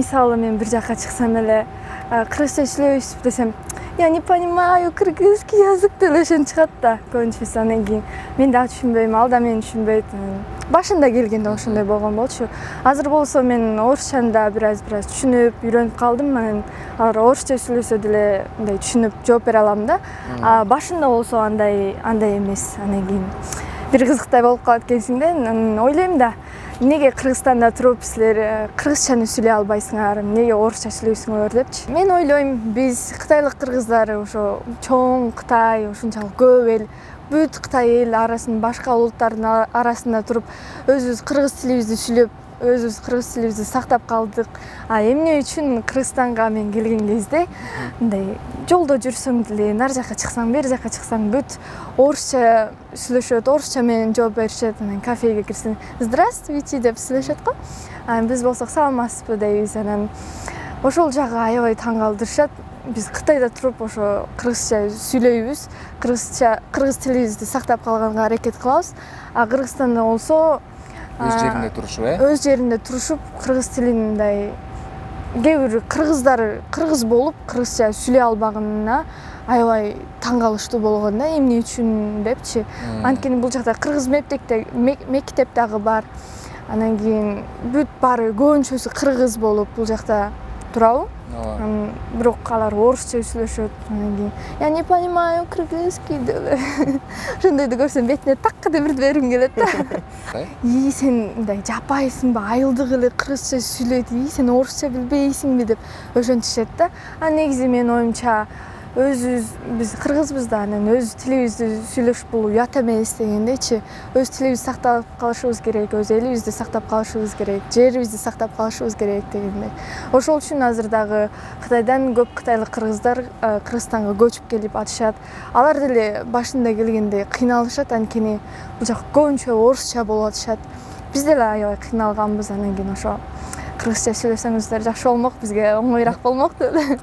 мисалы мен бир жака чыксам эле кыргызча сүйлөйсүзбү десем, я не понимаю кыргызский язык деп ошентип чыгат да көбүнчөсү. Андан кийин мен дагы түшүнбөйм, ал да мени түшүнбөйт. Башында келгенде ошондой болгон болчу. Азыр болсо мен орусчаны да бир аз түшүнүп, үйрөнүп калдым. Анан алар орусча сүйлөсө деле мындай түшүнүп жооп бере алам да. Башында болсо андай эмес. Андан кийин бир кызыктай болуп калат экенсиң да. Анан ойлойм да, эмнеге Кыргызстанда туруп силер кыргызчаны сүйлөй албайсыңар, эмнеге орусча сүйлөйсүңөр депчи. Мен ойлойм, биз кытайлык кыргыздар ошо чоң Кытай, ушунчалык көп эл, бүт Кытай эл арасында башка улуттардын арасында туруп өзүбүз кыргыз тилибизди сүйлөп, өзүбүз кыргыз тилибизди сактап калдык. Эмне үчүн Кыргызстанга мен келген кезде мындай жолдо жүрсөм деле, нар жака чыксаң, бери жака чыксаң бүт орусча сүйлөшөт, орусча менен жооп беришет. Анан кафеге кирсең, здравствуйте деп сүйлөшөт го. Биз болсок саламатсызбы дейбиз. Анан ошол жагы аябай таң калтырышат. Биз Кытайда туруп ошо кыргызча сүйлөйбүз, кыргыз тилибизди сактап калганга аракет кылабыз. Кыргызстанда болсо өз жеринде турушуп, өз жеринде турушуп, кыргыз тилин мындай кээ бир кыргыздар кыргыз болуп кыргызча сүйлөй албаганына аябай таң калыштуу болгон да, эмне үчүн депчи. Анткени бул жакта кыргыз мектеп дагы бар. Анан кийин бүт баары көбүнчөсү кыргыз болуп бул жакта турабы. Бирок алар орусча сүйлөшөт. Анан кийин я не понимаю кыргызский деп ошондойду көрсөм бетине такка деп бергим келет да. Сен мындай жапайсыңбы, айылдык эле кыргызча сүйлөйт, сен орусча билбейсиңби деп ошентишет да. Негизи менин оюмча биз кыргызбыз да, анан өз тилибизди сүйлөшүп бул уят эмес дегендейчи. Өз тилибизди сактап калышыбыз керек, өз элибизди сактап калышыбыз керек, жерибизди сактап калышыбыз керек дегендей. Ошол үчүн азыр дагы Кытайдан көп кытайлык кыргыздар Кыргызстанга көчүп келип атышат. Алар деле башында келгенде кыйналышат, анткени бул жак көбүнчө орусча болуп атышат. Биз деле аябай кыйналганбыз. Анан кийин ошо кыргызча сүйлөсөңүздөр жакшы болмок, бизге оңоюраак болмок деп.